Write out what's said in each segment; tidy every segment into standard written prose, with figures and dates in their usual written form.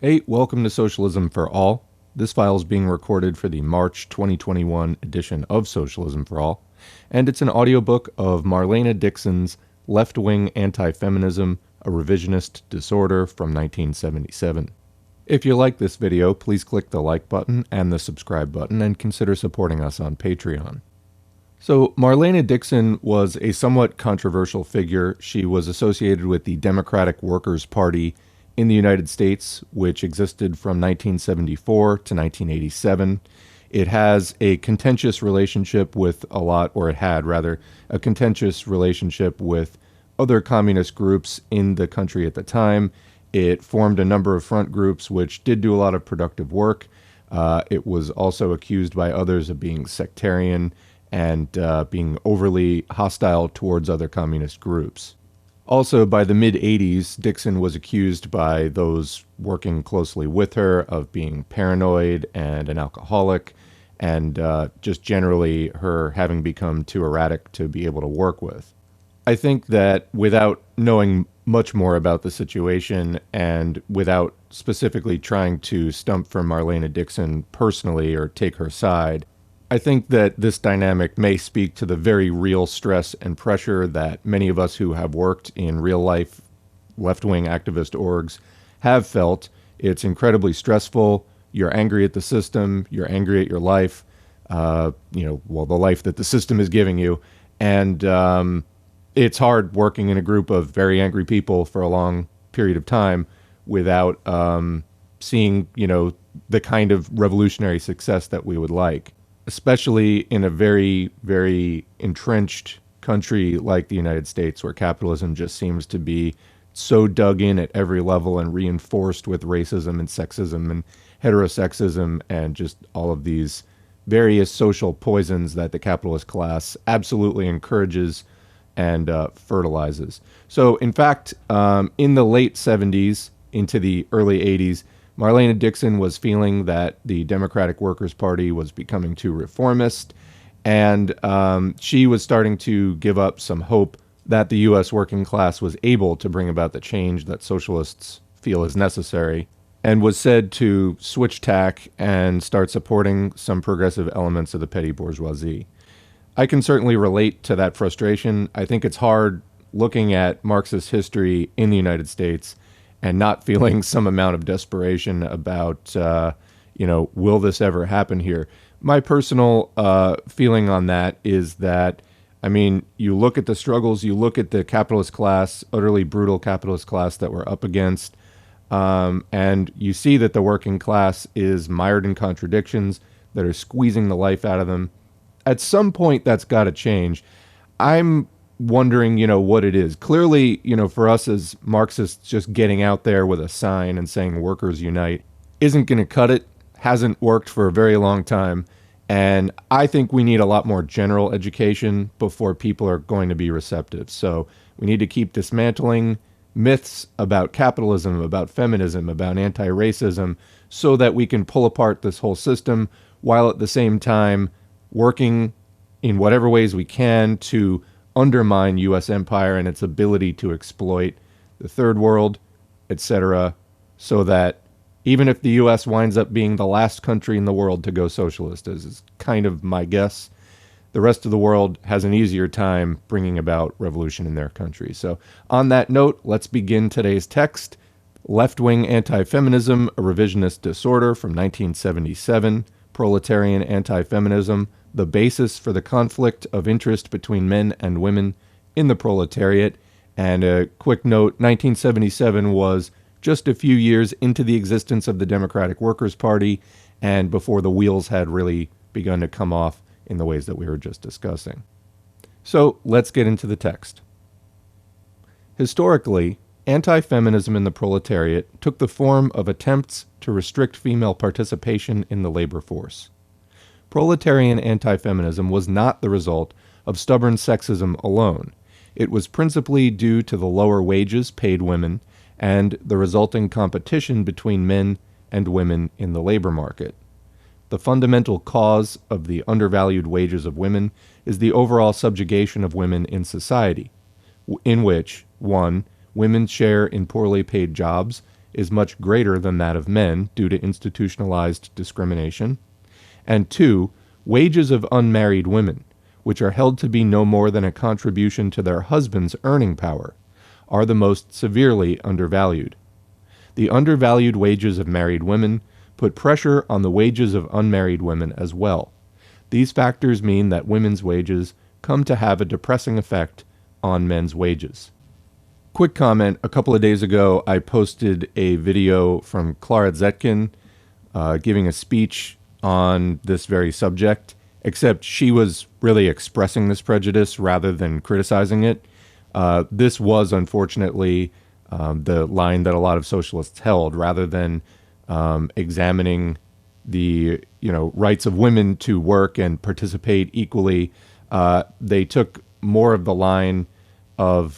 Hey, welcome to Socialism for All. This file is being recorded for the March 2021 edition of Socialism for All, and it's an audiobook of Marlene Dixon's Left-Wing Anti-Feminism, a Revisionist Disorder from 1977. If you like this video, please click the like button and the subscribe button and consider supporting us on Patreon. So, Marlene Dixon was a somewhat controversial figure. She was associated with the Democratic Workers' Party in the United States, which existed from 1974 to 1987. It has a contentious relationship with it had rather, a contentious relationship with other communist groups in the country at the time. It formed a number of front groups which did do a lot of productive work. It was also accused by others of being sectarian and being overly hostile towards other communist groups. Also, by the mid-'80s, Dixon was accused by those working closely with her of being paranoid and an alcoholic, and just generally her having become too erratic to be able to work with. I think that without knowing much more about the situation and without specifically trying to stump for Marlene Dixon personally or take her side, I think that this dynamic may speak to the very real stress and pressure that many of us who have worked in real-life left-wing activist orgs have felt. It's incredibly stressful. You're angry at the system. You're angry at your life, the life that the system is giving you. And it's hard working in a group of very angry people for a long period of time without seeing, the kind of revolutionary success that we would like, especially in a very, very entrenched country like the United States, where capitalism just seems to be so dug in at every level and reinforced with racism and sexism and heterosexism and just all of these various social poisons that the capitalist class absolutely encourages and fertilizes. So, in fact, in the late 70s into the early 80s, Marlene Dixon was feeling that the Democratic Workers' Party was becoming too reformist, and she was starting to give up some hope that the U.S. working class was able to bring about the change that socialists feel is necessary, and was said to switch tack and start supporting some progressive elements of the petty bourgeoisie. I can certainly relate to that frustration. I think it's hard looking at Marxist history in the United States and not feeling some amount of desperation about, will this ever happen here? My personal feeling on that is that, you look at the struggles, you look at the capitalist class, utterly brutal capitalist class that we're up against, and you see that the working class is mired in contradictions that are squeezing the life out of them. At some point, that's got to change. I'm wondering, what it is. Clearly, for us as Marxists, just getting out there with a sign and saying workers unite isn't going to cut it, hasn't worked for a very long time. And I think we need a lot more general education before people are going to be receptive. So we need to keep dismantling myths about capitalism, about feminism, about anti-racism, so that we can pull apart this whole system while at the same time working in whatever ways we can to undermine U.S. empire and its ability to exploit the third world, etc., so that even if the U.S. winds up being the last country in the world to go socialist, as is kind of my guess, the rest of the world has an easier time bringing about revolution in their country. So on that note, let's begin today's text. Left-Wing Anti-Feminism, a Revisionist Disorder from 1977, Proletarian Anti-Feminism, the basis for the conflict of interest between men and women in the proletariat. And a quick note, 1977 was just a few years into the existence of the Democratic Workers' Party and before the wheels had really begun to come off in the ways that we were just discussing. So let's get into the text. Historically, anti-feminism in the proletariat took the form of attempts to restrict female participation in the labor force. Proletarian anti-feminism was not the result of stubborn sexism alone. It was principally due to the lower wages paid women and the resulting competition between men and women in the labor market. The fundamental cause of the undervalued wages of women is the overall subjugation of women in society, in which, 1. Women's share in poorly paid jobs is much greater than that of men due to institutionalized discrimination. And 2, wages of unmarried women, which are held to be no more than a contribution to their husband's earning power, are the most severely undervalued. The undervalued wages of married women put pressure on the wages of unmarried women as well. These factors mean that women's wages come to have a depressing effect on men's wages. Quick comment, a couple of days ago I posted a video from Clara Zetkin giving a speech on this very subject, except she was really expressing this prejudice rather than criticizing it. This was unfortunately the line that a lot of socialists held, rather than examining the rights of women to work and participate equally. They took more of the line of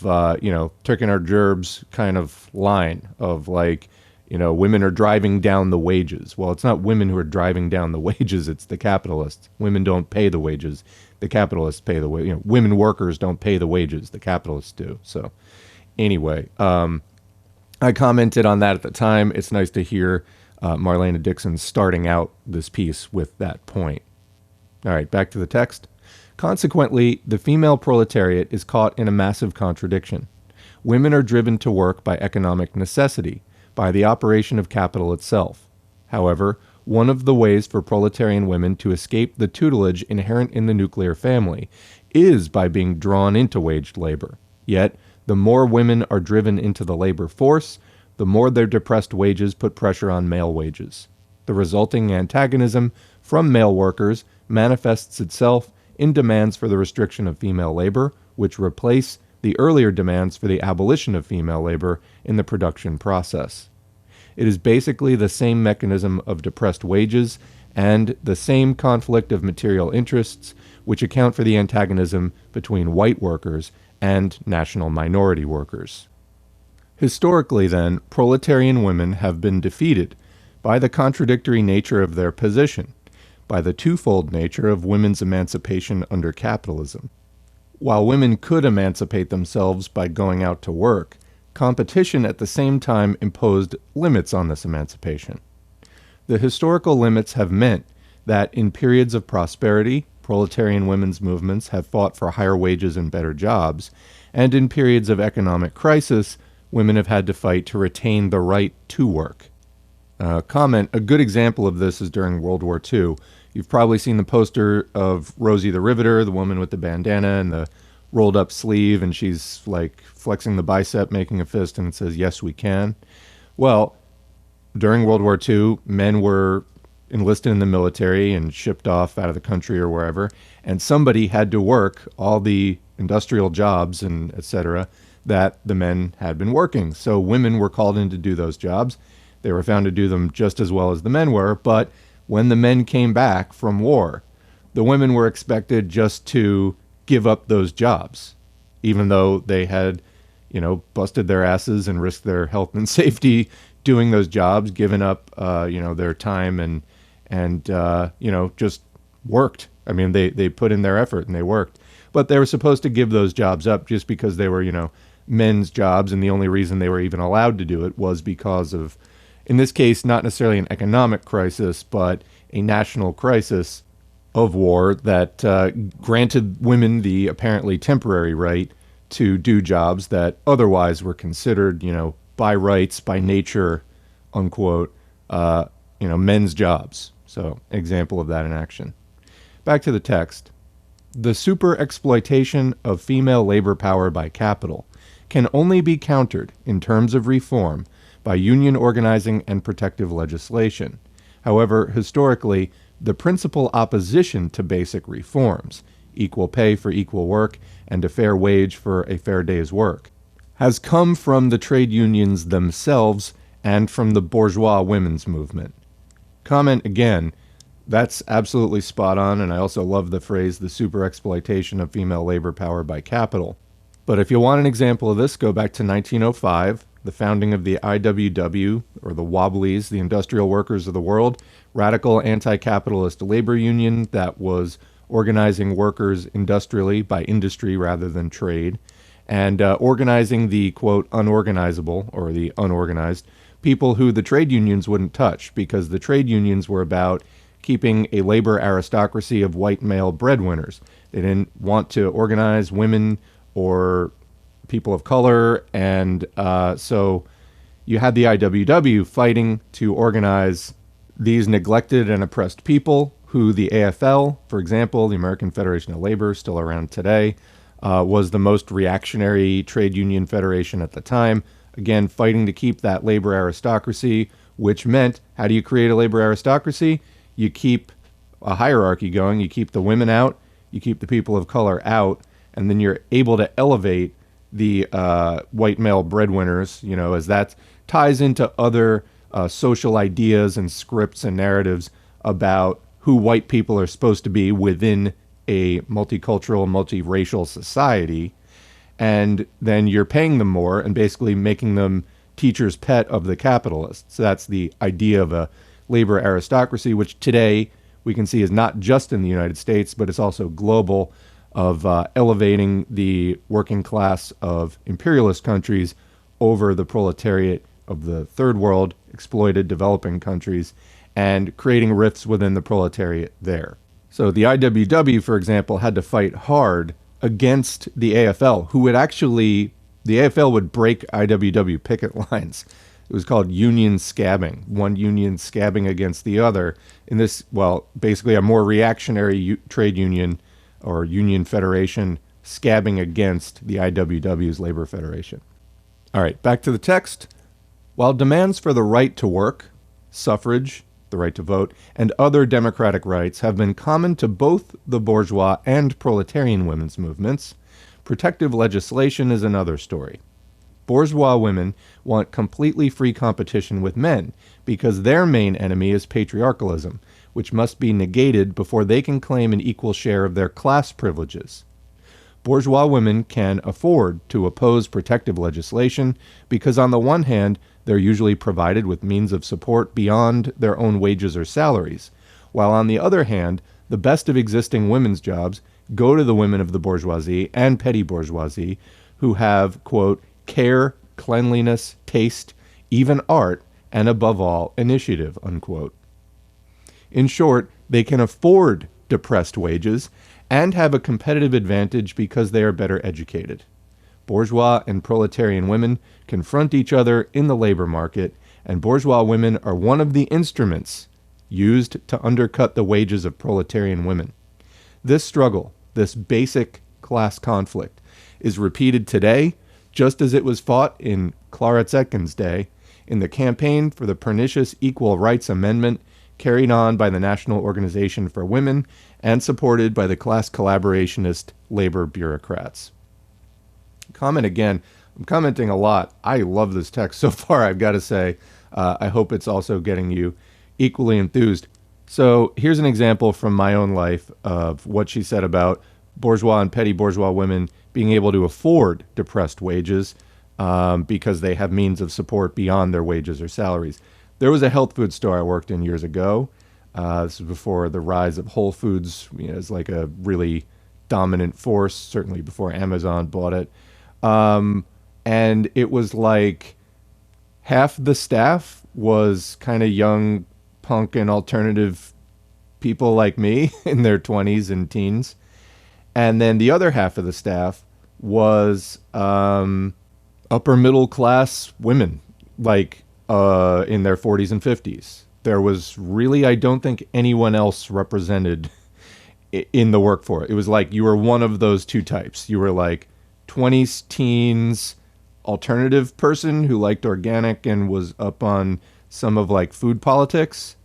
taking our gerbs kind of line of like, women are driving down the wages. Well, it's not women who are driving down the wages, it's the capitalists. Women don't pay the wages. The capitalists pay the wages. Women workers don't pay the wages. The capitalists do. So anyway, I commented on that at the time. It's nice to hear Marlene Dixon starting out this piece with that point. All right, back to the text. Consequently, the female proletariat is caught in a massive contradiction. Women are driven to work by economic necessity, by the operation of capital itself. However, one of the ways for proletarian women to escape the tutelage inherent in the nuclear family is by being drawn into waged labor. Yet, the more women are driven into the labor force, the more their depressed wages put pressure on male wages. The resulting antagonism from male workers manifests itself in demands for the restriction of female labor, which replace the earlier demands for the abolition of female labor in the production process. It is basically the same mechanism of depressed wages and the same conflict of material interests which account for the antagonism between white workers and national minority workers. Historically, then, proletarian women have been defeated by the contradictory nature of their position, by the twofold nature of women's emancipation under capitalism. While women could emancipate themselves by going out to work, competition at the same time imposed limits on this emancipation. The historical limits have meant that in periods of prosperity, proletarian women's movements have fought for higher wages and better jobs, and in periods of economic crisis, women have had to fight to retain the right to work. Comment, a good example of this is during World War II. You've probably seen the poster of Rosie the Riveter, the woman with the bandana and the rolled up sleeve, and she's like flexing the bicep, making a fist, and it says, "Yes, we can." Well, during World War II, men were enlisted in the military and shipped off out of the country or wherever, and somebody had to work all the industrial jobs and etc. that the men had been working. So women were called in to do those jobs. They were found to do them just as well as the men were, but when the men came back from war, the women were expected just to give up those jobs, even though they had, busted their asses and risked their health and safety doing those jobs, given up, their time and just worked. I mean, they put in their effort and they worked, but they were supposed to give those jobs up just because they were, men's jobs. And the only reason they were even allowed to do it was because of, in this case, not necessarily an economic crisis, but a national crisis of war that granted women the apparently temporary right to do jobs that otherwise were considered, by rights, by nature, unquote, men's jobs. So, example of that in action. Back to the text. The super exploitation of female labor power by capital can only be countered in terms of reform by union organizing and protective legislation. However, historically, the principal opposition to basic reforms, equal pay for equal work and a fair wage for a fair day's work, has come from the trade unions themselves and from the bourgeois women's movement. Comment again, that's absolutely spot on, and I also love the phrase, the super exploitation of female labor power by capital. But if you want an example of this, go back to 1905, the founding of the IWW, or the Wobblies, the Industrial Workers of the World, radical anti-capitalist labor union that was organizing workers industrially by industry rather than trade, and organizing the, quote, unorganizable, or the unorganized, people who the trade unions wouldn't touch, because the trade unions were about keeping a labor aristocracy of white male breadwinners. They didn't want to organize women or people of color, and so you had the IWW fighting to organize these neglected and oppressed people, who the AFL, for example, the American Federation of Labor, still around today, was the most reactionary trade union federation at the time. Again, fighting to keep that labor aristocracy, which meant, how do you create a labor aristocracy? You keep a hierarchy going, you keep the women out, you keep the people of color out, and then you're able to elevate the white male breadwinners, as that ties into other social ideas and scripts and narratives about who white people are supposed to be within a multicultural, multiracial society. And then you're paying them more and basically making them teacher's pet of the capitalists. So that's the idea of a labor aristocracy, which today we can see is not just in the United States, but it's also global, of elevating the working class of imperialist countries over the proletariat of the third world, exploited developing countries, and creating rifts within the proletariat there. So the IWW, for example, had to fight hard against the AFL, who would actually, the AFL would break IWW picket lines. It was called union scabbing, one union scabbing against the other in this, well, basically a more reactionary trade union or union federation scabbing against the IWW's labor federation. All right, back to the text. While demands for the right to work, suffrage, the right to vote, and other democratic rights have been common to both the bourgeois and proletarian women's movements, protective legislation is another story. Bourgeois women want completely free competition with men because their main enemy is patriarchalism, which must be negated before they can claim an equal share of their class privileges. Bourgeois women can afford to oppose protective legislation because, on the one hand, they're usually provided with means of support beyond their own wages or salaries, while on the other hand, the best of existing women's jobs go to the women of the bourgeoisie and petty bourgeoisie who have, quote, care, cleanliness, taste, even art, and above all, initiative, unquote. In short, they can afford depressed wages and have a competitive advantage because they are better educated. Bourgeois and proletarian women confront each other in the labor market, and bourgeois women are one of the instruments used to undercut the wages of proletarian women. This struggle, this basic class conflict, is repeated today just as it was fought in Clara Zetkin's day in the campaign for the pernicious Equal Rights Amendment carried on by the National Organization for Women and supported by the class collaborationist labor bureaucrats. Comment again. I'm commenting a lot. I love this text so far, I've got to say. I hope it's also getting you equally enthused. So here's an example from my own life of what she said about bourgeois and petty bourgeois women being able to afford depressed wages because they have means of support beyond their wages or salaries. There was a health food store I worked in years ago. This was before the rise of Whole Foods as like a really dominant force, certainly before Amazon bought it. And it was like half the staff was kind of young punk and alternative people like me in their 20s and teens. And then the other half of the staff was upper middle class women, like in their 40s and 50s. There was really, I don't think anyone else represented in the workforce. It was like you were one of those two types. You were like 20s teens alternative person who liked organic and was up on some of like food politics,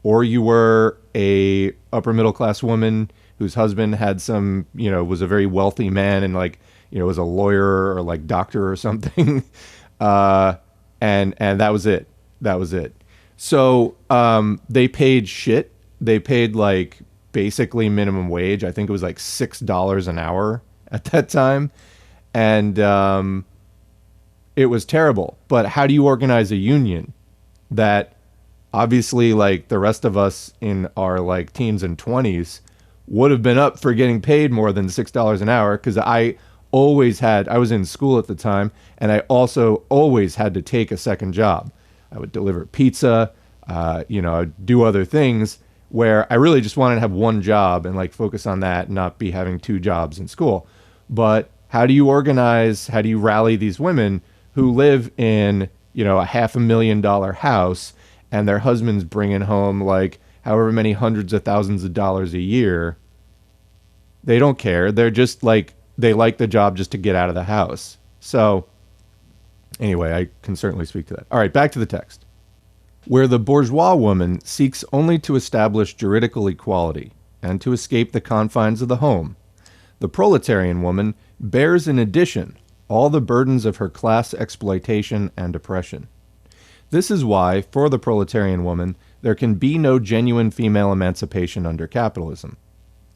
or you were a upper middle class woman whose husband had some, was a very wealthy man and like, was a lawyer or like doctor or something. And that was it. That was it. So they paid shit. They paid like basically minimum wage. I think it was like $6 an hour at that time. And it was terrible. But how do you organize a union that obviously like the rest of us in our like teens and 20s would have been up for getting paid more than $6 an hour? Because I was in school at the time, and I also always had to take a second job. I would deliver pizza, I'd do other things where I really just wanted to have one job and like focus on that and not be having two jobs in school. But how do you organize, how do you rally these women who live in, a $500,000 house and their husband's bringing home like however many hundreds of thousands of dollars a year? They don't care. They're just like, they like the job just to get out of the house. So anyway, I can certainly speak to that. All right, back to the text. Where the bourgeois woman seeks only to establish juridical equality and to escape the confines of the home, the proletarian woman bears in addition all the burdens of her class exploitation and oppression. This is why, for the proletarian woman, there can be no genuine female emancipation under capitalism.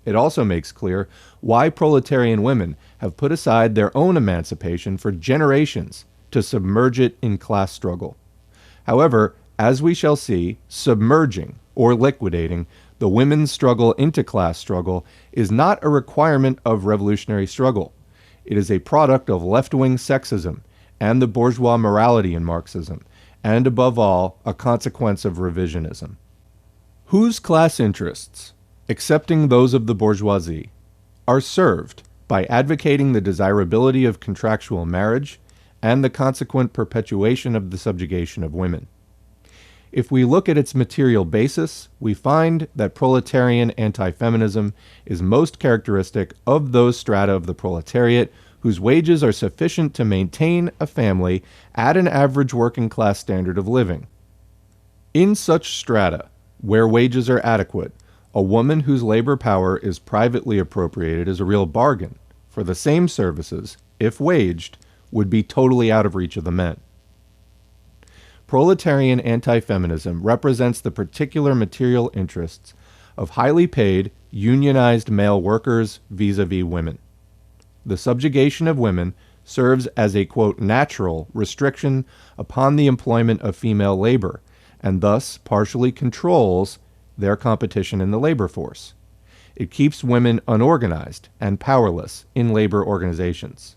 It also makes clear why proletarian women have put aside their own emancipation for generations to submerge it in class struggle. However, as we shall see, submerging or liquidating the women's struggle into class struggle is not a requirement of revolutionary struggle. It is a product of left-wing sexism and the bourgeois morality in Marxism, and above all, a consequence of revisionism. Whose class interests, excepting those of the bourgeoisie, are served by advocating the desirability of contractual marriage and the consequent perpetuation of the subjugation of women? If we look at its material basis, we find that proletarian anti-feminism is most characteristic of those strata of the proletariat whose wages are sufficient to maintain a family at an average working class standard of living. In such strata, where wages are adequate, a woman whose labor power is privately appropriated is a real bargain, for the same services, if waged, would be totally out of reach of the men. Proletarian anti-feminism represents the particular material interests of highly paid, unionized male workers vis-a-vis women. The subjugation of women serves as a, quote, natural restriction upon the employment of female labor, and thus partially controls their competition in the labor force. It keeps women unorganized and powerless in labor organizations.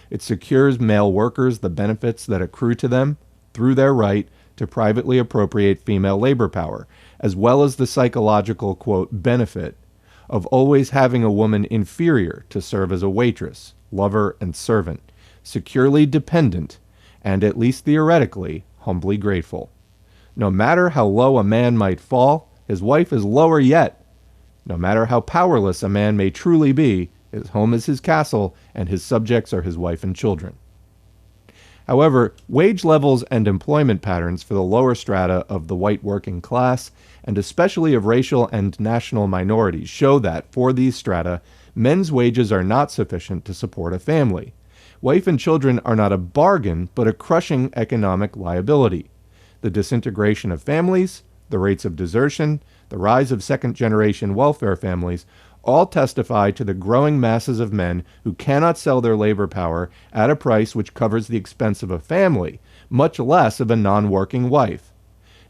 It secures male workers the benefits that accrue to them through their right to privately appropriate female labor power, as well as the psychological, quote, benefit of always having a woman inferior to serve as a waitress, lover, and servant, securely dependent, and at least theoretically, humbly grateful. No matter how low a man might fall, his wife is lower yet. No matter how powerless a man may truly be, his home is his castle, and his subjects are his wife and children. However, wage levels and employment patterns for the lower strata of the white working class, and especially of racial and national minorities, show that, for these strata, men's wages are not sufficient to support a family. Wife and children are not a bargain, but a crushing economic liability. The disintegration of families, the rates of desertion, the rise of second-generation welfare families, all testify to the growing masses of men who cannot sell their labor power at a price which covers the expense of a family, much less of a non-working wife.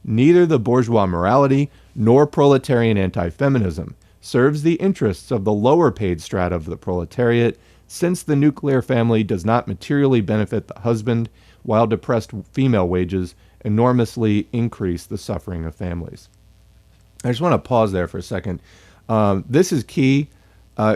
Neither the bourgeois morality nor proletarian anti-feminism serves the interests of the lower-paid strata of the proletariat, since the nuclear family does not materially benefit the husband, while depressed female wages enormously increase the suffering of families. I just want to pause there for a second. This is key.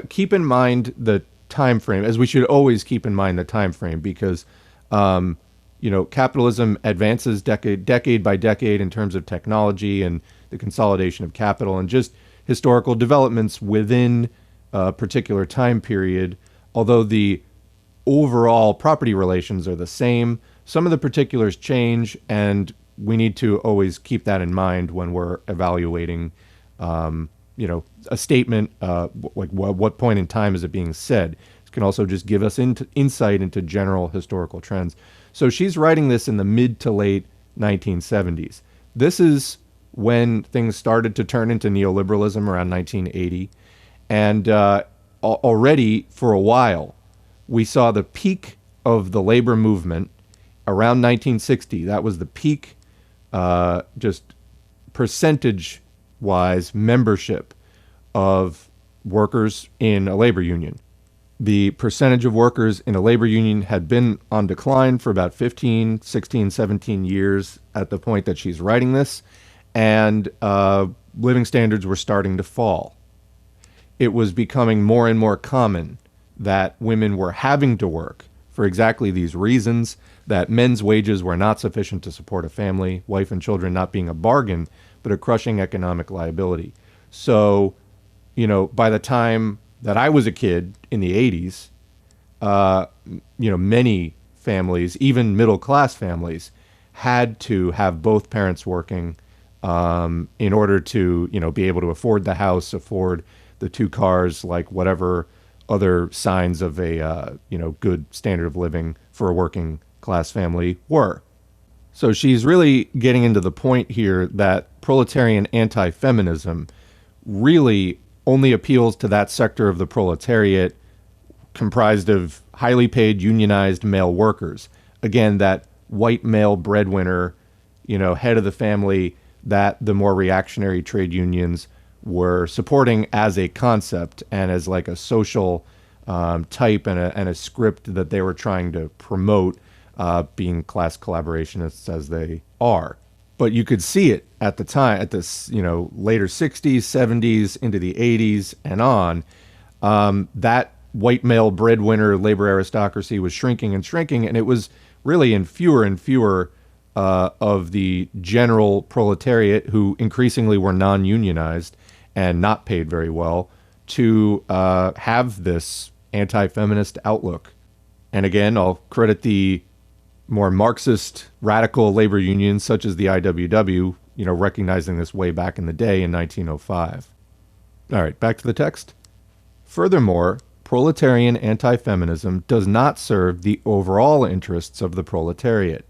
Keep in mind the time frame, as we should always keep in mind the time frame, because capitalism advances decade by decade in terms of technology and the consolidation of capital and just historical developments within a particular time period. Although the overall property relations are the same, some of the particulars change, and we need to always keep that in mind when we're evaluating a statement, like what point in time is it being said. It can also just give us insight into general historical trends. So she's writing this in the mid to late 1970s. This is when things started to turn into neoliberalism around 1980. And already for a while, we saw the peak of the labor movement around 1960. That was the peak, just percentage-wise membership of workers in a labor union. The percentage of workers in a labor union had been on decline for about 15, 16, 17 years at the point that she's writing this, and living standards were starting to fall. It was becoming more and more common that women were having to work for exactly these reasons, that men's wages were not sufficient to support a family, wife and children not being a bargain, but a crushing economic liability. So, by the time that I was a kid in the 80s, many families, even middle-class families, had to have both parents working in order to, be able to afford the house, afford the 2 cars, like whatever other signs of a, good standard of living for a working class family were. So she's really getting into the point here that proletarian anti-feminism really only appeals to that sector of the proletariat comprised of highly paid unionized male workers. Again, that white male breadwinner, head of the family that the more reactionary trade unions were supporting as a concept and as like a social type and a script that they were trying to promote, being class collaborationists as they are. But you could see it at the time, at this, later 60s, 70s, into the 80s and on, that white male breadwinner labor aristocracy was shrinking and shrinking, and it was really in fewer and fewer of the general proletariat, who increasingly were non-unionized and not paid very well, to have this anti-feminist outlook. And again, I'll credit the more Marxist radical labor unions such as the IWW, recognizing this way back in the day in 1905. All right, back to the text. Furthermore, proletarian anti-feminism does not serve the overall interests of the proletariat.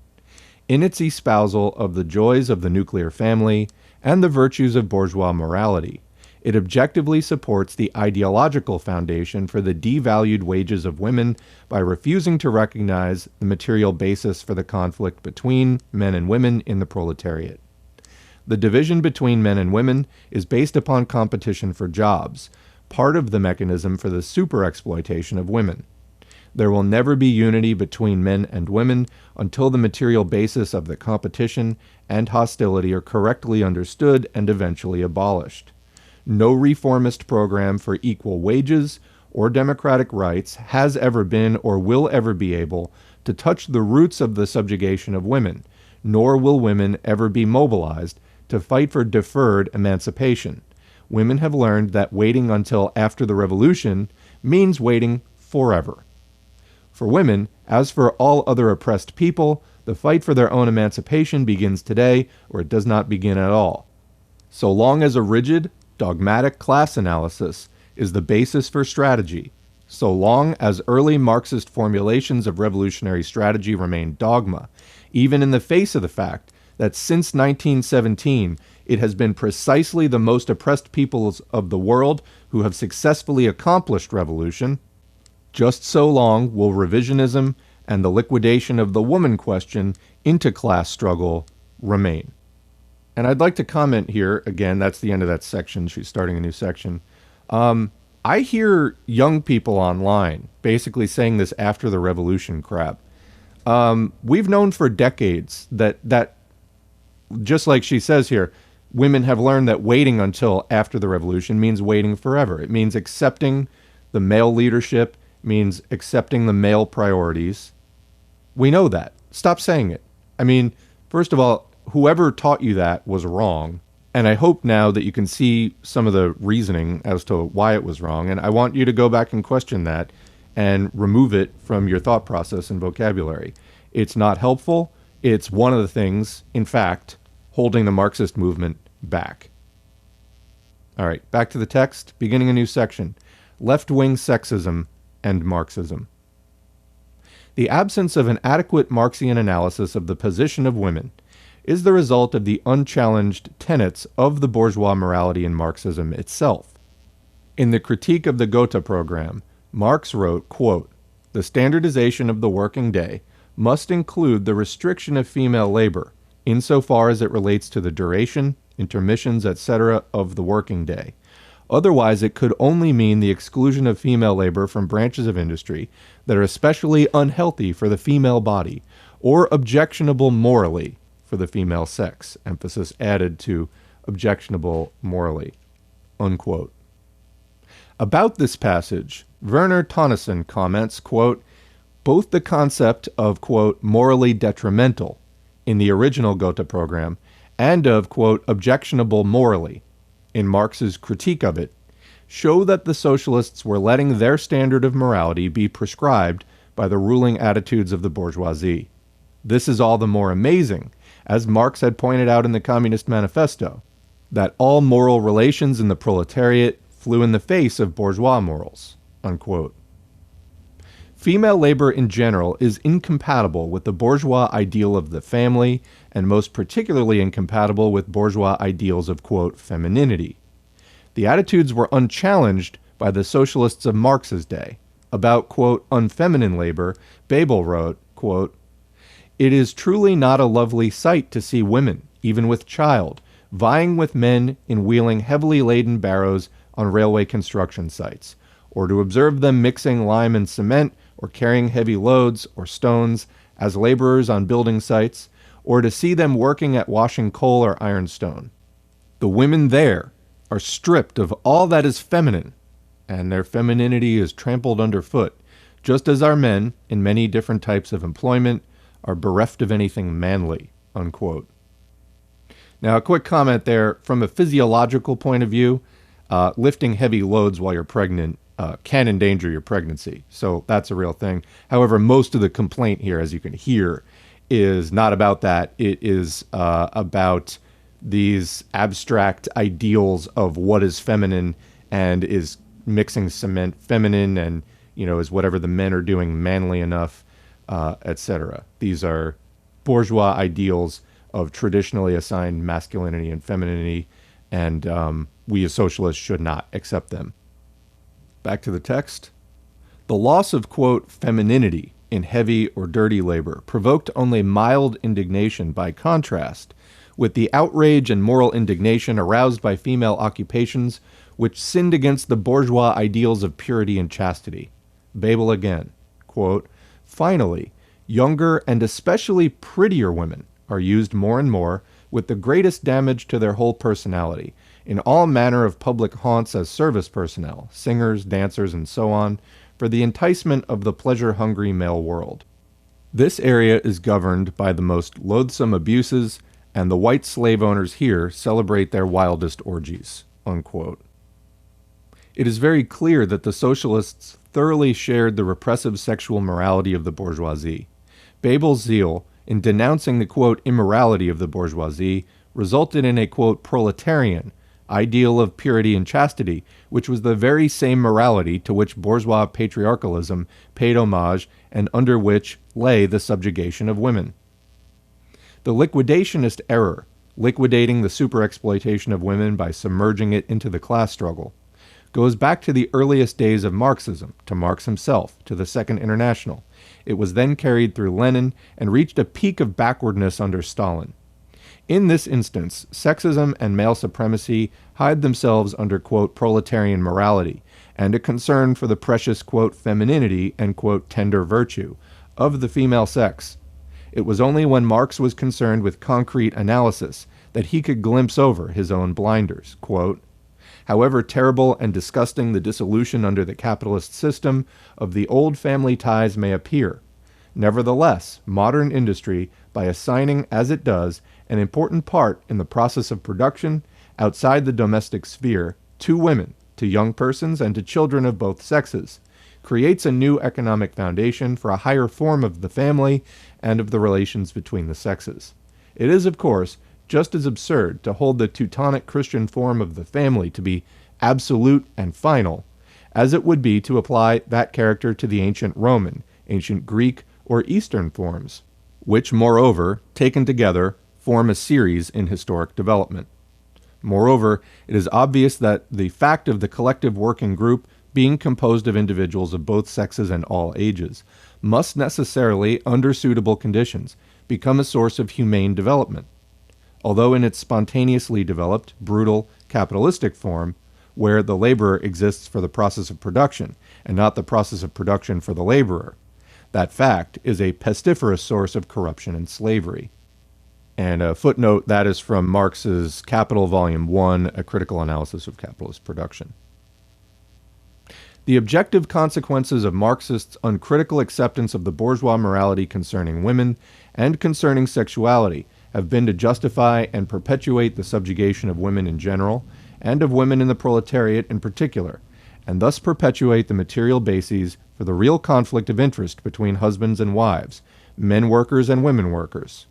In its espousal of the joys of the nuclear family and the virtues of bourgeois morality, it objectively supports the ideological foundation for the devalued wages of women by refusing to recognize the material basis for the conflict between men and women in the proletariat. The division between men and women is based upon competition for jobs, part of the mechanism for the superexploitation of women. There will never be unity between men and women until the material basis of the competition and hostility are correctly understood and eventually abolished. No reformist program for equal wages or democratic rights has ever been or will ever be able to touch the roots of the subjugation of women, nor will women ever be mobilized to fight for deferred emancipation. Women have learned that waiting until after the revolution means waiting forever. For women, as for all other oppressed people, the fight for their own emancipation begins today, or it does not begin at all. So long as a rigid, dogmatic class analysis is the basis for strategy, so long as early Marxist formulations of revolutionary strategy remain dogma, even in the face of the fact that since 1917 it has been precisely the most oppressed peoples of the world who have successfully accomplished revolution, just so long will revisionism and the liquidation of the woman question into class struggle remain. And I'd like to comment here, again, that's the end of that section, she's starting a new section. I hear young people online basically saying this after the revolution crap. We've known for decades that, just like she says here, women have learned that waiting until after the revolution means waiting forever. It means accepting the male leadership, means accepting the male priorities. We know that. Stop saying it. I mean, first of all, whoever taught you that was wrong. And I hope now that you can see some of the reasoning as to why it was wrong. And I want you to go back and question that and remove it from your thought process and vocabulary. It's not helpful. It's one of the things, in fact, holding the Marxist movement back. All right, back to the text, beginning a new section. Left-wing sexism and Marxism. The absence of an adequate Marxian analysis of the position of women is the result of the unchallenged tenets of the bourgeois morality in Marxism itself. In the Critique of the Gotha program, Marx wrote, quote, "The standardization of the working day must include the restriction of female labor, insofar as it relates to the duration, intermissions, etc. of the working day. Otherwise, it could only mean the exclusion of female labor from branches of industry that are especially unhealthy for the female body, or objectionable morally for the female sex. Emphasis added to objectionable morally. Unquote. About this passage, Werner Tonneson comments, quote, both the concept of, quote, morally detrimental in the original Gotha program and of, quote, objectionable morally in Marx's critique of it show that the socialists were letting their standard of morality be prescribed by the ruling attitudes of the bourgeoisie. This is all the more amazing, as Marx had pointed out in the Communist Manifesto, that all moral relations in the proletariat flew in the face of bourgeois morals. Unquote. Female labor in general is incompatible with the bourgeois ideal of the family, and most particularly incompatible with bourgeois ideals of, quote, femininity. The attitudes were unchallenged by the socialists of Marx's day. About, quote, unfeminine labor, Bebel wrote, quote, it is truly not a lovely sight to see women, even with child, vying with men in wheeling heavily laden barrows on railway construction sites, or to observe them mixing lime and cement, or carrying heavy loads or stones as laborers on building sites, or to see them working at washing coal or ironstone. The women there are stripped of all that is feminine, and their femininity is trampled underfoot, just as our men, in many different types of employment, are bereft of anything manly. Unquote. Now, a quick comment there. From a physiological point of view, lifting heavy loads while you're pregnant can endanger your pregnancy. So that's a real thing. However, most of the complaint here, as you can hear, is not about that. It is about these abstract ideals of what is feminine, and is mixing cement feminine, and, you know, is whatever the men are doing manly enough, etc. These are bourgeois ideals of traditionally assigned masculinity and femininity, and we as socialists should not accept them. Back to the text. The loss of, quote, femininity in heavy or dirty labor provoked only mild indignation by contrast with the outrage and moral indignation aroused by female occupations which sinned against the bourgeois ideals of purity and chastity. Bebel again, quote, finally, younger and especially prettier women are used more and more with the greatest damage to their whole personality in all manner of public haunts as service personnel, singers, dancers, and so on, for the enticement of the pleasure-hungry male world. This area is governed by the most loathsome abuses, and the white slave owners here celebrate their wildest orgies. Unquote. It is very clear that the socialists thoroughly shared the repressive sexual morality of the bourgeoisie. Bebel's zeal in denouncing the, quote, immorality of the bourgeoisie resulted in a, quote, proletarian ideal of purity and chastity, which was the very same morality to which bourgeois patriarchalism paid homage and under which lay the subjugation of women. The liquidationist error, liquidating the superexploitation of women by submerging it into the class struggle, goes back to the earliest days of Marxism, to Marx himself, to the Second International. It was then carried through Lenin and reached a peak of backwardness under Stalin. In this instance, sexism and male supremacy hide themselves under, quote, proletarian morality, and a concern for the precious, quote, femininity and, quote, tender virtue of the female sex. It was only when Marx was concerned with concrete analysis that he could glimpse over his own blinders, quote, however terrible and disgusting the dissolution under the capitalist system of the old family ties may appear, nevertheless, modern industry, by assigning, as it does, an important part in the process of production outside the domestic sphere to women, to young persons, and to children of both sexes, creates a new economic foundation for a higher form of the family and of the relations between the sexes. It is, of course, just as absurd to hold the Teutonic Christian form of the family to be absolute and final, as it would be to apply that character to the ancient Roman, ancient Greek, or Eastern forms, which, moreover, taken together, form a series in historic development. Moreover, it is obvious that the fact of the collective working group being composed of individuals of both sexes and all ages must necessarily, under suitable conditions, become a source of humane development. Although in its spontaneously developed, brutal, capitalistic form, where the laborer exists for the process of production, and not the process of production for the laborer. That fact is a pestiferous source of corruption and slavery. And a footnote, that is from Marx's Capital, Volume 1, A Critical Analysis of Capitalist Production. The objective consequences of Marxists' uncritical acceptance of the bourgeois morality concerning women and concerning sexuality have been to justify and perpetuate the subjugation of women in general, and of women in the proletariat in particular, and thus perpetuate the material bases for the real conflict of interest between husbands and wives, men workers and women workers.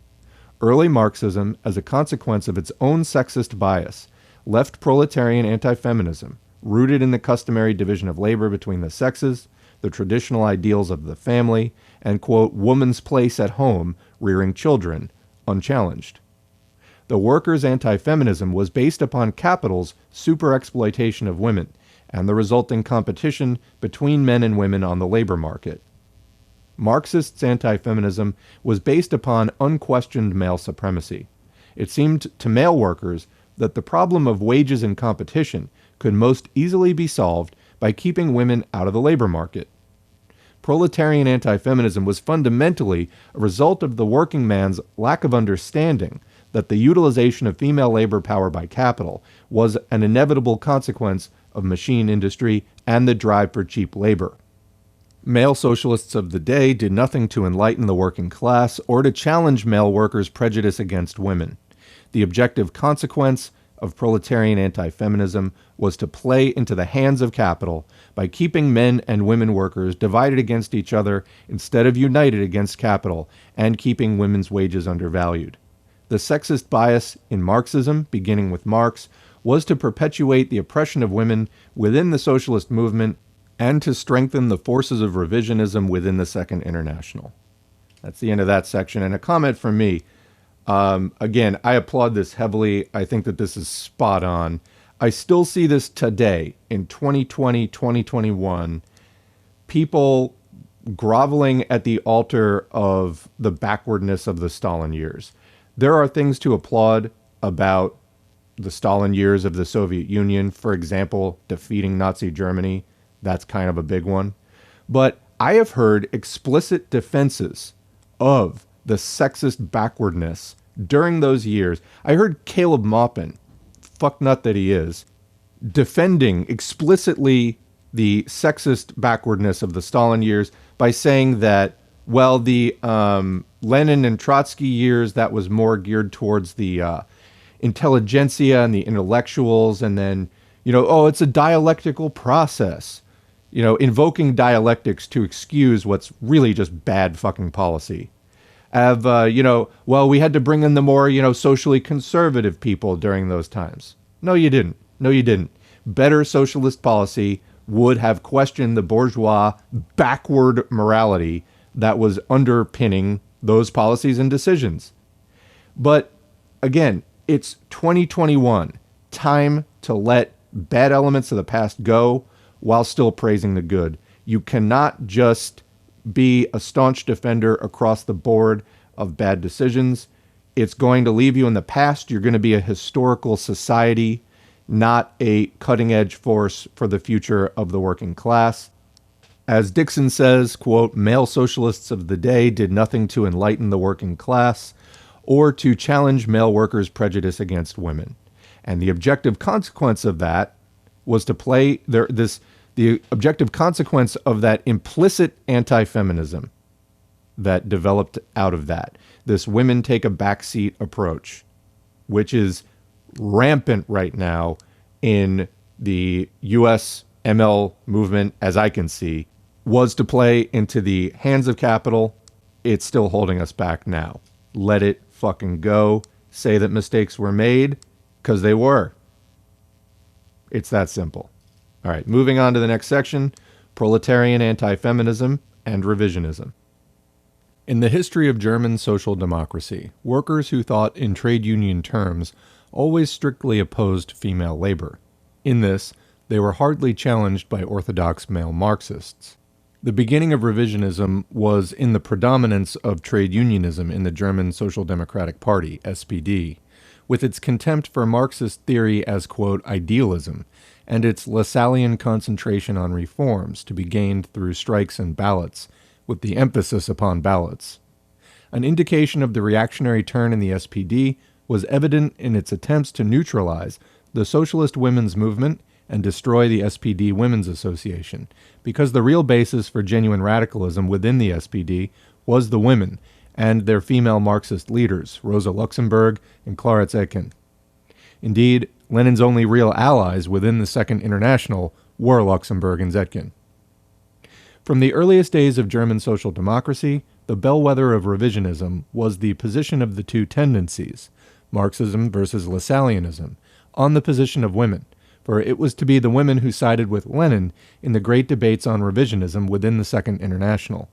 Early Marxism, as a consequence of its own sexist bias, left proletarian anti-feminism, rooted in the customary division of labor between the sexes, the traditional ideals of the family, and, quote, woman's place at home, rearing children, unchallenged. The workers' anti-feminism was based upon capital's super-exploitation of women and the resulting competition between men and women on the labor market. Marxists' anti-feminism was based upon unquestioned male supremacy. It seemed to male workers that the problem of wages and competition could most easily be solved by keeping women out of the labor market. Proletarian anti-feminism was fundamentally a result of the working man's lack of understanding that the utilization of female labor power by capital was an inevitable consequence of machine industry and the drive for cheap labor. Male socialists of the day did nothing to enlighten the working class or to challenge male workers' prejudice against women. The objective consequence of proletarian anti-feminism was to play into the hands of capital by keeping men and women workers divided against each other instead of united against capital, and keeping women's wages undervalued. The sexist bias in Marxism, beginning with Marx, was to perpetuate the oppression of women within the socialist movement and to strengthen the forces of revisionism within the Second International. That's the end of that section. And a comment from me. Again, I applaud this heavily. I think that this is spot on. I still see this today in 2020, 2021, people groveling at the altar of the backwardness of the Stalin years. There are things to applaud about the Stalin years of the Soviet Union, for example, defeating Nazi Germany. That's kind of a big one. But I have heard explicit defenses of the sexist backwardness during those years. I heard Caleb Maupin, fucknut that he is, defending explicitly the sexist backwardness of the Stalin years by saying that, well, the Lenin and Trotsky years, that was more geared towards the intelligentsia and the intellectuals, and then, oh, it's a dialectical process. Invoking dialectics to excuse what's really just bad fucking policy. Well, we had to bring in the more, socially conservative people during those times. No, you didn't. No, you didn't. Better socialist policy would have questioned the bourgeois backward morality that was underpinning those policies and decisions. But again, it's 2021. Time to let bad elements of the past go while still praising the good. You cannot just be a staunch defender across the board of bad decisions. It's going to leave you in the past. You're going to be a historical society, not a cutting-edge force for the future of the working class. As Dixon says, quote, male socialists of the day did nothing to enlighten the working class or to challenge male workers' prejudice against women. And the objective consequence of that was to play the objective consequence of that implicit anti-feminism that developed out of that. This women take a backseat approach, which is rampant right now in the U.S. ML movement, as I can see, was to play into the hands of capital. It's still holding us back now. Let it fucking go. Say that mistakes were made, because they were. It's that simple. All right, moving on to the next section, proletarian anti-feminism and revisionism. In the history of German social democracy, workers who thought in trade union terms always strictly opposed female labor. In this, they were hardly challenged by orthodox male Marxists. The beginning of revisionism was in the predominance of trade unionism in the German Social Democratic Party, SPD, with its contempt for Marxist theory as, quote, idealism, and its Lassallean concentration on reforms to be gained through strikes and ballots, with the emphasis upon ballots. An indication of the reactionary turn in the SPD was evident in its attempts to neutralize the socialist women's movement and destroy the SPD Women's Association, because the real basis for genuine radicalism within the SPD was the women and their female Marxist leaders, Rosa Luxemburg and Clara Zetkin. Indeed, Lenin's only real allies within the Second International were Luxemburg and Zetkin. From the earliest days of German social democracy, the bellwether of revisionism was the position of the two tendencies, Marxism versus Lassalleanism, on the position of women, for it was to be the women who sided with Lenin in the great debates on revisionism within the Second International.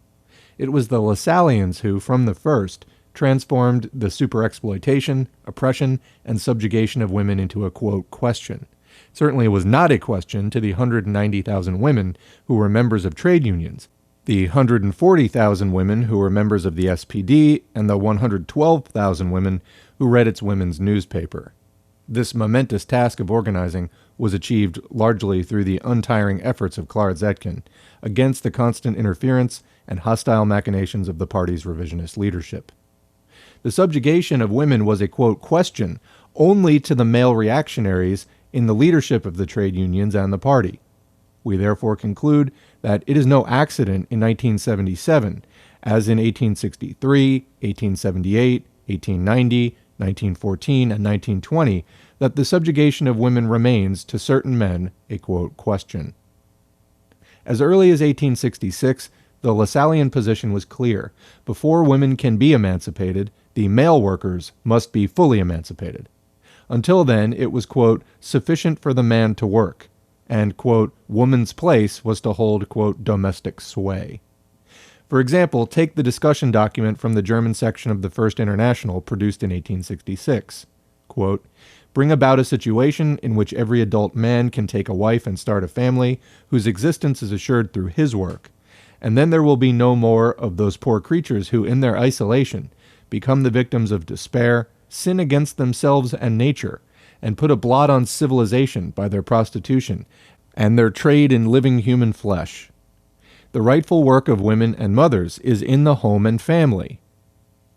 It was the Lassalleans who, from the first, transformed the superexploitation, oppression, and subjugation of women into a, quote, question. Certainly it was not a question to the 190,000 women who were members of trade unions, the 140,000 women who were members of the SPD, and the 112,000 women who read its women's newspaper. This momentous task of organizing was achieved largely through the untiring efforts of Clara Zetkin against the constant interference and hostile machinations of the party's revisionist leadership. The subjugation of women was a, quote, question only to the male reactionaries in the leadership of the trade unions and the party. We therefore conclude that it is no accident in 1977, as in 1863, 1878, 1890, 1914, and 1920, that the subjugation of women remains, to certain men, a, quote, question. As early as 1866, the Lassallean position was clear. Before women can be emancipated, the male workers must be fully emancipated. Until then, it was, quote, sufficient for the man to work, and, quote, woman's place was to hold, quote, domestic sway. For example, take the discussion document from the German section of the First International produced in 1866. Quote, bring about a situation in which every adult man can take a wife and start a family whose existence is assured through his work, and then there will be no more of those poor creatures who, in their isolation, become the victims of despair, sin against themselves and nature, and put a blot on civilization by their prostitution and their trade in living human flesh. The rightful work of women and mothers is in the home and family,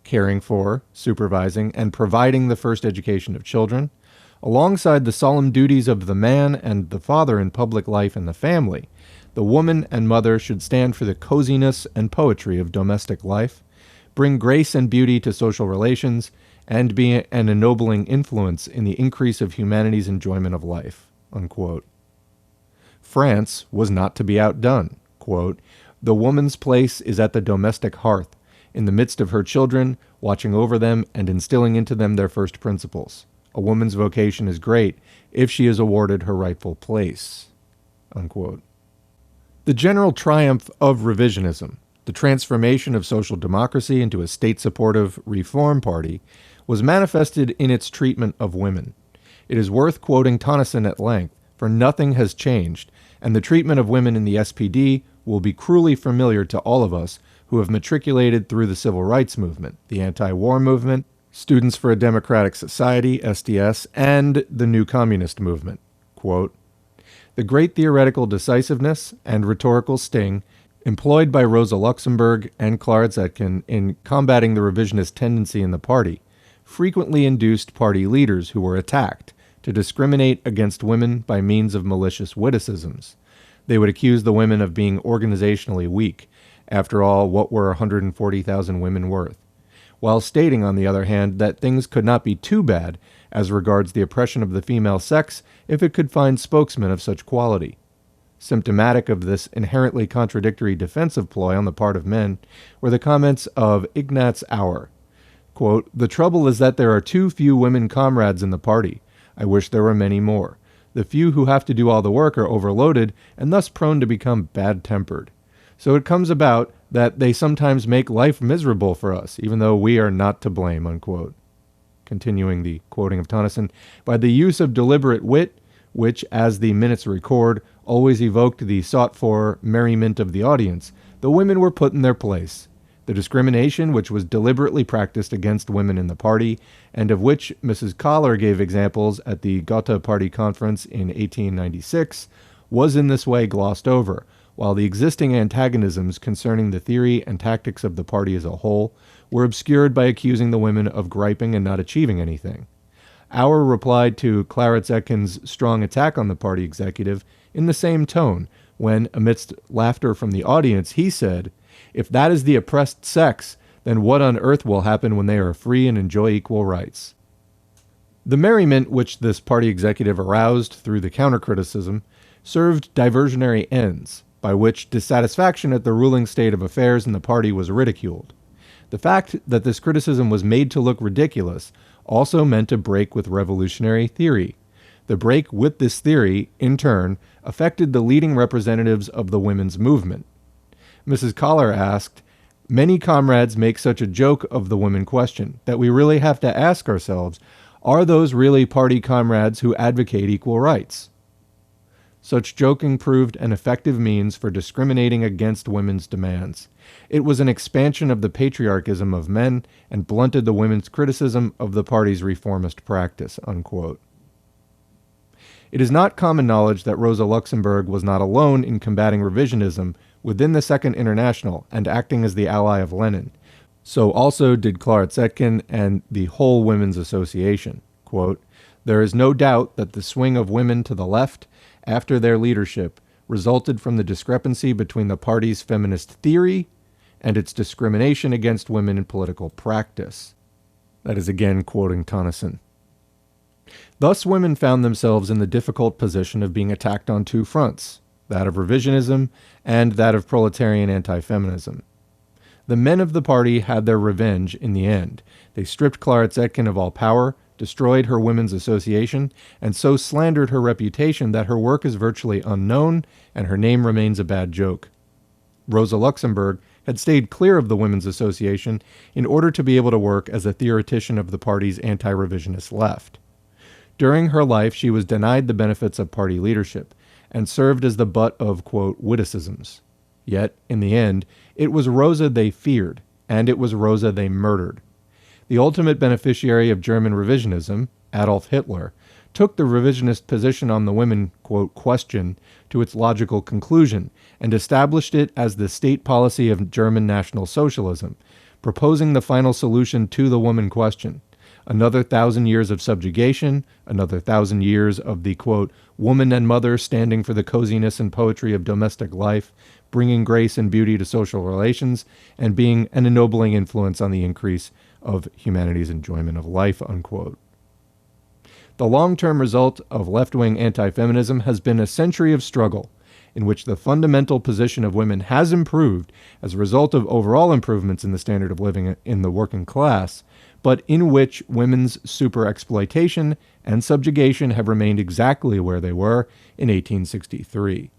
caring for, supervising, and providing the first education of children, alongside the solemn duties of the man and the father in public life and the family. The woman and mother should stand for the coziness and poetry of domestic life, bring grace and beauty to social relations, and be an ennobling influence in the increase of humanity's enjoyment of life, unquote. France was not to be outdone. Quote, the woman's place is at the domestic hearth, in the midst of her children, watching over them and instilling into them their first principles. A woman's vocation is great if she is awarded her rightful place, unquote. The general triumph of revisionism, the transformation of social democracy into a state-supportive reform party, was manifested in its treatment of women. It is worth quoting Tennyson at length, for nothing has changed, and the treatment of women in the SPD will be cruelly familiar to all of us who have matriculated through the civil rights movement, the anti-war movement, Students for a Democratic Society, SDS, and the New Communist Movement. Quote, the great theoretical decisiveness and rhetorical sting employed by Rosa Luxemburg and Clara Zetkin in combating the revisionist tendency in the party frequently induced party leaders who were attacked to discriminate against women by means of malicious witticisms. They would accuse the women of being organizationally weak. After all, what were 140,000 women worth? While stating, on the other hand, that things could not be too bad as regards the oppression of the female sex if it could find spokesmen of such quality. Symptomatic of this inherently contradictory defensive ploy on the part of men were the comments of Ignaz Auer. Quote, the trouble is that there are too few women comrades in the party. I wish there were many more. The few who have to do all the work are overloaded and thus prone to become bad-tempered. So it comes about that they sometimes make life miserable for us, even though we are not to blame, unquote. Continuing the quoting of Tennyson, by the use of deliberate wit, which, as the minutes record, always evoked the sought-for merriment of the audience, the women were put in their place. The discrimination which was deliberately practiced against women in the party, and of which Mrs. Collar gave examples at the Gotha Party Conference in 1896, was in this way glossed over, while the existing antagonisms concerning the theory and tactics of the party as a whole were obscured by accusing the women of griping and not achieving anything. Auer replied to Clara Zetkin's strong attack on the party executive in the same tone, when, amidst laughter from the audience, he said, "If that is the oppressed sex, then what on earth will happen when they are free and enjoy equal rights?" The merriment which this party executive aroused through the counter-criticism served diversionary ends, by which dissatisfaction at the ruling state of affairs in the party was ridiculed. The fact that this criticism was made to look ridiculous also meant a break with revolutionary theory. The break with this theory, in turn, affected the leading representatives of the women's movement. Mrs. Collar asked, "Many comrades make such a joke of the women question that we really have to ask ourselves, are those really party comrades who advocate equal rights?" Such joking proved an effective means for discriminating against women's demands. It was an expansion of the patriarchism of men and blunted the women's criticism of the party's reformist practice, unquote. It is not common knowledge that Rosa Luxemburg was not alone in combating revisionism within the Second International and acting as the ally of Lenin. So also did Clara Zetkin and the whole Women's Association. Quote, "There is no doubt that the swing of women to the left after their leadership resulted from the discrepancy between the party's feminist theory and its discrimination against women in political practice." That is again quoting Tonneson. Thus women found themselves in the difficult position of being attacked on two fronts, that of revisionism and that of proletarian anti-feminism. The men of the party had their revenge in the end. They stripped Clara Zetkin of all power, destroyed her women's association, and so slandered her reputation that her work is virtually unknown and her name remains a bad joke. Rosa Luxemburg had stayed clear of the Women's Association in order to be able to work as a theoretician of the party's anti-revisionist left. During her life, she was denied the benefits of party leadership and served as the butt of, quote, witticisms. Yet, in the end, it was Rosa they feared, and it was Rosa they murdered. The ultimate beneficiary of German revisionism, Adolf Hitler, took the revisionist position on the women, quote, question to its logical conclusion and established it as the state policy of German National Socialism, proposing the final solution to the woman question. Another 1,000 years of subjugation, another 1,000 years of the, quote, woman and mother standing for the coziness and poetry of domestic life, bringing grace and beauty to social relations, and being an ennobling influence on the increase of humanity's enjoyment of life, unquote. The long-term result of left-wing anti-feminism has been a century of struggle, in which the fundamental position of women has improved as a result of overall improvements in the standard of living in the working class, but in which women's super-exploitation and subjugation have remained exactly where they were in 1863.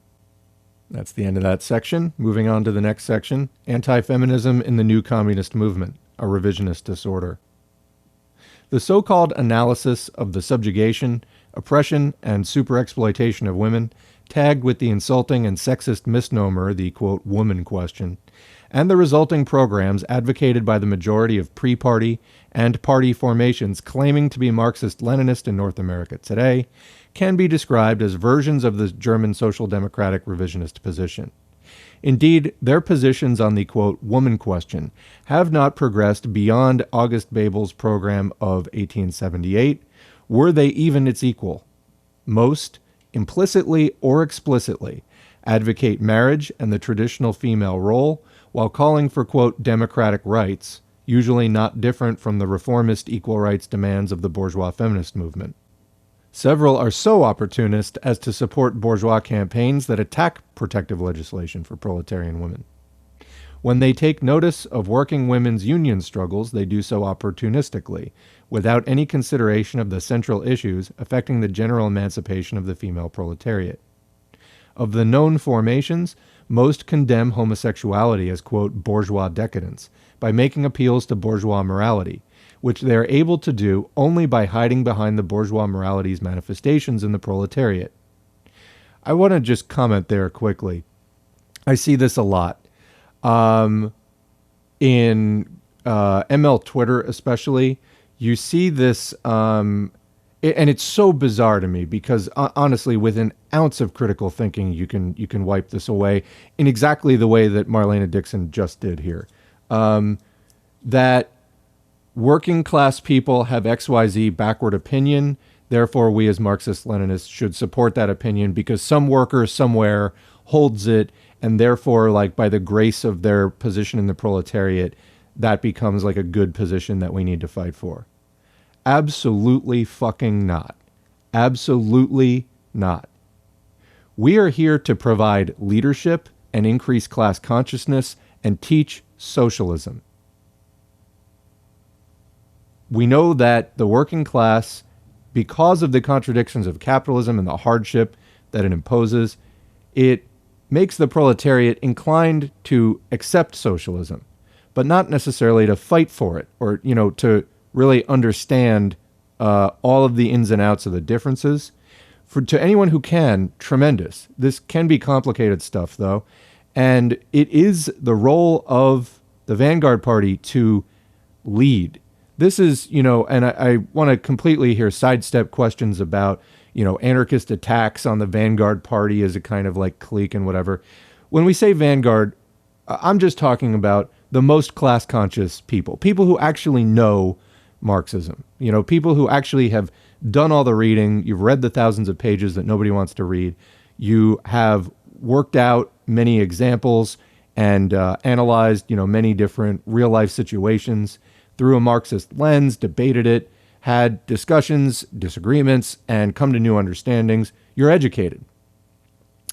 That's the end of that section. Moving on to the next section, Anti-Feminism in the New Communist Movement, a Revisionist Disorder. The so-called analysis of the subjugation, oppression, and super-exploitation of women, tagged with the insulting and sexist misnomer, the, quote, woman question, and the resulting programs advocated by the majority of pre-party and party formations claiming to be Marxist-Leninist in North America today, can be described as versions of the German social democratic revisionist position. Indeed, their positions on the, quote, woman question have not progressed beyond August Bebel's program of 1878, were they even its equal. Most, implicitly or explicitly, advocate marriage and the traditional female role while calling for, quote, democratic rights, usually not different from the reformist equal rights demands of the bourgeois feminist movement. Several are so opportunist as to support bourgeois campaigns that attack protective legislation for proletarian women. When they take notice of working women's union struggles, they do so opportunistically, without any consideration of the central issues affecting the general emancipation of the female proletariat. Of the known formations, most condemn homosexuality as, quote, bourgeois decadence, by making appeals to bourgeois morality, which they are able to do only by hiding behind the bourgeois morality's manifestations in the proletariat. I want to just comment there quickly. I see this a lot. in ML Twitter especially, you see this, and it's so bizarre to me because honestly, with an ounce of critical thinking, you can wipe this away in exactly the way that Marlene Dixon just did here. That working class people have XYZ backward opinion. Therefore, we as Marxist-Leninists should support that opinion because some worker somewhere holds it, and therefore, like by the grace of their position in the proletariat, that becomes like a good position that we need to fight for. Absolutely fucking not. Absolutely not. We are here to provide leadership and increase class consciousness and teach socialism. We know that the working class, because of the contradictions of capitalism and the hardship that it imposes, it makes the proletariat inclined to accept socialism, but not necessarily to fight for it or, to really understand all of the ins and outs of the differences. To anyone who can, tremendous. This can be complicated stuff, though, and it is the role of the Vanguard Party to lead. This is, and I want to completely here sidestep questions about, anarchist attacks on the Vanguard Party as a kind of like clique and whatever. When we say Vanguard, I'm just talking about the most class conscious people who actually know Marxism, people who actually have done all the reading. You've read the thousands of pages that nobody wants to read. You have worked out many examples and analyzed, many different real life situations through a Marxist lens, debated it, had discussions, disagreements, and come to new understandings. You're educated.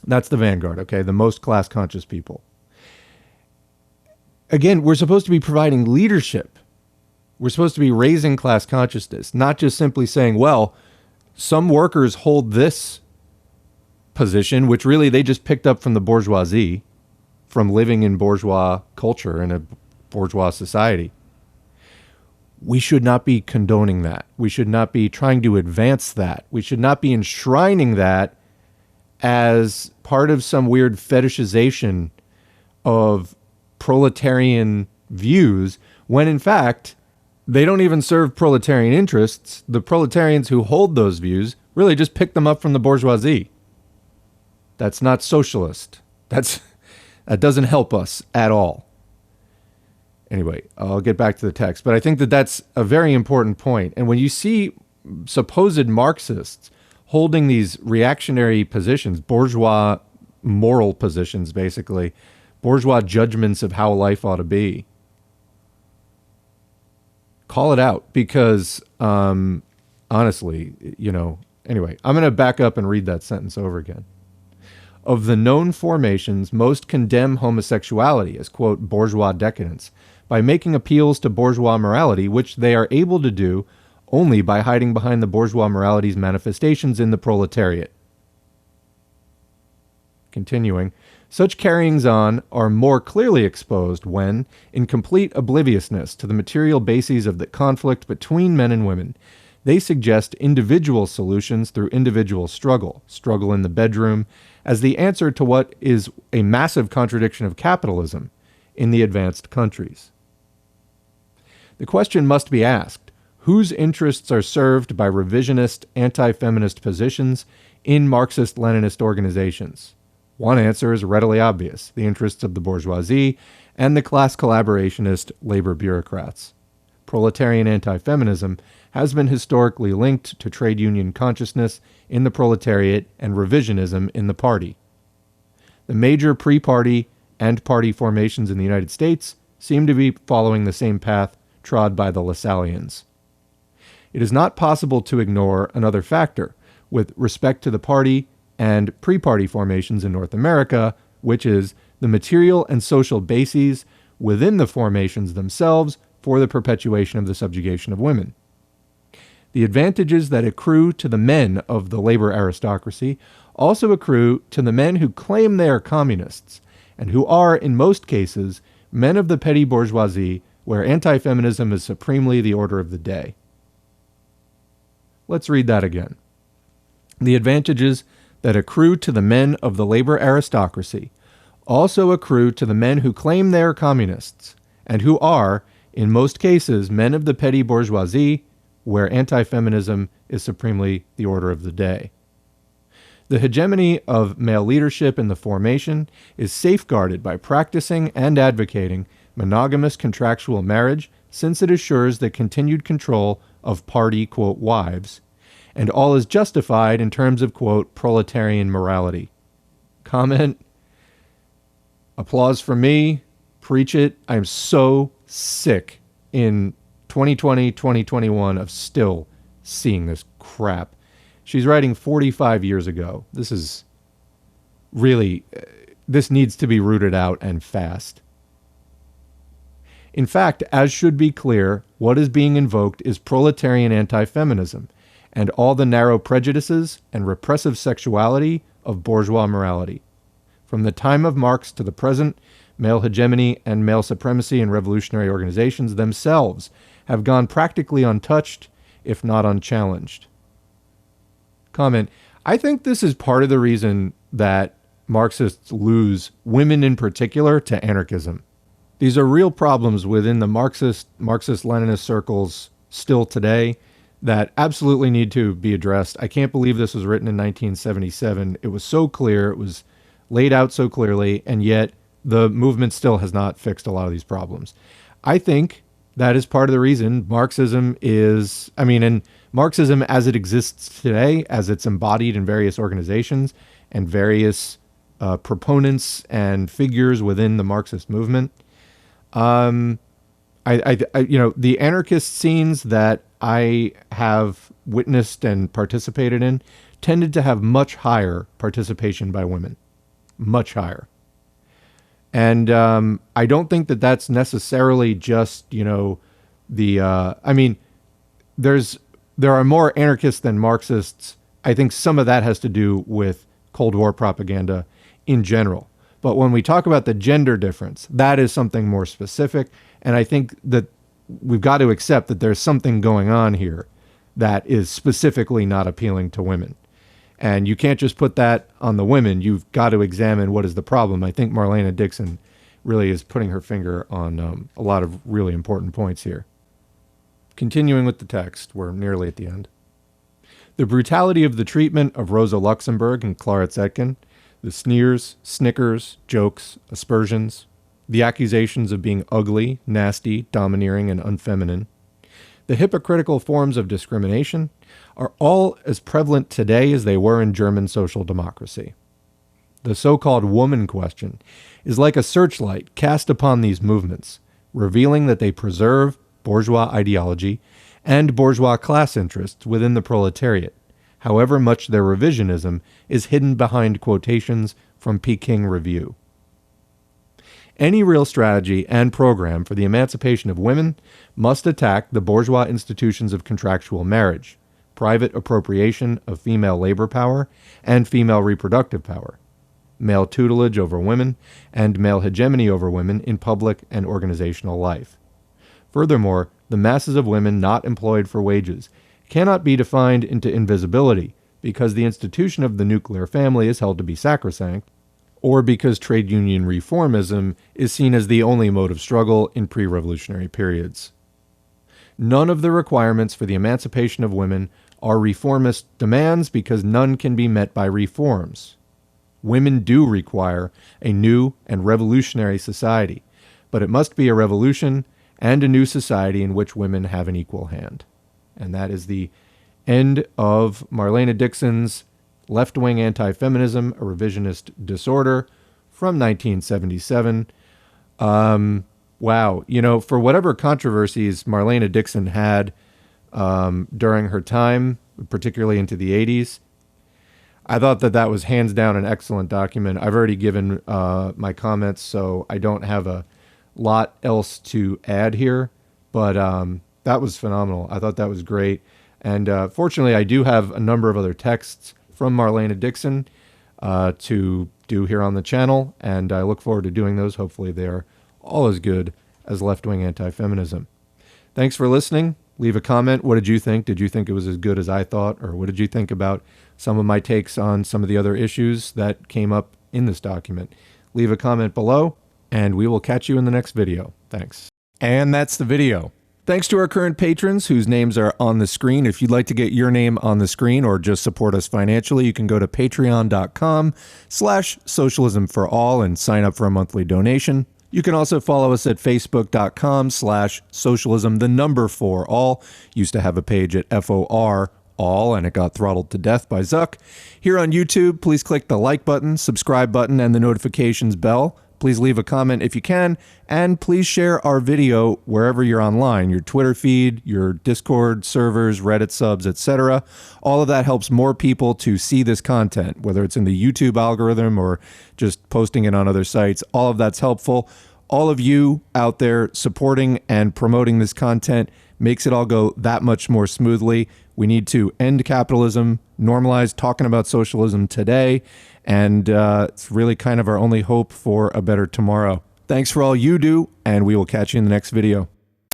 That's the Vanguard, okay? The most class-conscious people. Again, we're supposed to be providing leadership. We're supposed to be raising class consciousness, not just simply saying, well, some workers hold this position, which really they just picked up from the bourgeoisie, from living in bourgeois culture in a bourgeois society. We should not be condoning that. We should not be trying to advance that. We should not be enshrining that as part of some weird fetishization of proletarian views, when in fact, they don't even serve proletarian interests. The proletarians who hold those views really just pick them up from the bourgeoisie. That's not socialist. That doesn't help us at all. Anyway, I'll get back to the text, but I think that that's a very important point. And when you see supposed Marxists holding these reactionary positions, bourgeois moral positions, basically, bourgeois judgments of how life ought to be, call it out because, honestly, anyway, I'm going to back up and read that sentence over again. Of the known formations, most condemn homosexuality as, quote, bourgeois decadence, by making appeals to bourgeois morality, which they are able to do only by hiding behind the bourgeois morality's manifestations in the proletariat. Continuing, such carryings on are more clearly exposed when, in complete obliviousness to the material bases of the conflict between men and women, they suggest individual solutions through individual struggle in the bedroom, as the answer to what is a massive contradiction of capitalism in the advanced countries. The question must be asked, whose interests are served by revisionist, anti-feminist positions in Marxist-Leninist organizations? One answer is readily obvious, the interests of the bourgeoisie and the class collaborationist labor bureaucrats. Proletarian anti-feminism has been historically linked to trade union consciousness in the proletariat and revisionism in the party. The major pre-party and party formations in the United States seem to be following the same path trod by the Lassalleans. It is not possible to ignore another factor with respect to the party and pre-party formations in North America, which is the material and social bases within the formations themselves for the perpetuation of the subjugation of women. The advantages that accrue to the men of the labor aristocracy also accrue to the men who claim they are communists, and who are, in most cases, men of the petty bourgeoisie, where anti-feminism is supremely the order of the day. Let's read that again. The advantages that accrue to the men of the labor aristocracy also accrue to the men who claim they are communists, and who are, in most cases, men of the petty bourgeoisie, where anti-feminism is supremely the order of the day. The hegemony of male leadership in the formation is safeguarded by practicing and advocating monogamous contractual marriage, since it assures the continued control of party, quote, wives, and all is justified in terms of, quote, proletarian morality. Comment, applause from me, preach it. I am so sick in 2020, 2021 of still seeing this crap. She's writing 45 years ago. This is really, this needs to be rooted out and fast. In fact, as should be clear, what is being invoked is proletarian anti-feminism and all the narrow prejudices and repressive sexuality of bourgeois morality. From the time of Marx to the present, male hegemony and male supremacy in revolutionary organizations themselves have gone practically untouched, if not unchallenged. Comment, I think this is part of the reason that Marxists lose, women in particular, to anarchism. These are real problems within the Marxist-Leninist circles still today that absolutely need to be addressed. I can't believe this was written in 1977. It was so clear, it was laid out so clearly, and yet the movement still has not fixed a lot of these problems. I think that is part of the reason Marxism is, and Marxism as it exists today, as it's embodied in various organizations and various proponents and figures within the Marxist movement, the anarchist scenes that I have witnessed and participated in tended to have much higher participation by women, much higher. And I don't think that that's necessarily just, there are more anarchists than Marxists. I think some of that has to do with Cold War propaganda in general. But when we talk about the gender difference, that is something more specific. And I think that we've got to accept that there's something going on here that is specifically not appealing to women. And you can't just put that on the women. You've got to examine what is the problem. I think Marlene Dixon really is putting her finger on a lot of really important points here. Continuing with the text, we're nearly at the end. The brutality of the treatment of Rosa Luxemburg and Clara Zetkin, the sneers, snickers, jokes, aspersions, the accusations of being ugly, nasty, domineering, and unfeminine, the hypocritical forms of discrimination are all as prevalent today as they were in German social democracy. The so-called woman question is like a searchlight cast upon these movements, revealing that they preserve bourgeois ideology and bourgeois class interests within the proletariat, however much their revisionism is hidden behind quotations from Peking Review. Any real strategy and program for the emancipation of women must attack the bourgeois institutions of contractual marriage, private appropriation of female labor power and female reproductive power, male tutelage over women, and male hegemony over women in public and organizational life. Furthermore, the masses of women not employed for wages cannot be defined into invisibility because the institution of the nuclear family is held to be sacrosanct, or because trade union reformism is seen as the only mode of struggle in pre-revolutionary periods. None of the requirements for the emancipation of women are reformist demands because none can be met by reforms. Women do require a new and revolutionary society, but it must be a revolution and a new society in which women have an equal hand. And that is the end of Marlene Dixon's Left-Wing Anti-Feminism, a Revisionist Disorder from 1977. Wow. For whatever controversies Marlene Dixon had during her time, particularly into the 80s, I thought that that was hands down an excellent document. I've already given my comments, so I don't have a lot else to add here, but that was phenomenal. I thought that was great. And fortunately, I do have a number of other texts from Marlene Dixon to do here on the channel, and I look forward to doing those. Hopefully they are all as good as Left-Wing Anti-Feminism. Thanks for listening. Leave a comment. What did you think? Did you think it was as good as I thought? Or what did you think about some of my takes on some of the other issues that came up in this document? Leave a comment below, and we will catch you in the next video. Thanks. And that's the video. Thanks to our current patrons whose names are on the screen. If you'd like to get your name on the screen or just support us financially, you can go to patreon.com/socialismforall and sign up for a monthly donation. You can also follow us at facebook.com/socialism4all. Used to have a page at FOR all, and it got throttled to death by Zuck. Here on YouTube, please click the like button, subscribe button, and the notifications bell. Please leave a comment if you can, and please share our video wherever you're online, your Twitter feed, your Discord servers, Reddit subs, etc. All of that helps more people to see this content, whether it's in the YouTube algorithm or just posting it on other sites. All of that's helpful. All of you out there supporting and promoting this content makes it all go that much more smoothly. We need to end capitalism, normalize talking about socialism today, and it's really kind of our only hope for a better tomorrow. Thanks for all you do, and we will catch you in the next video.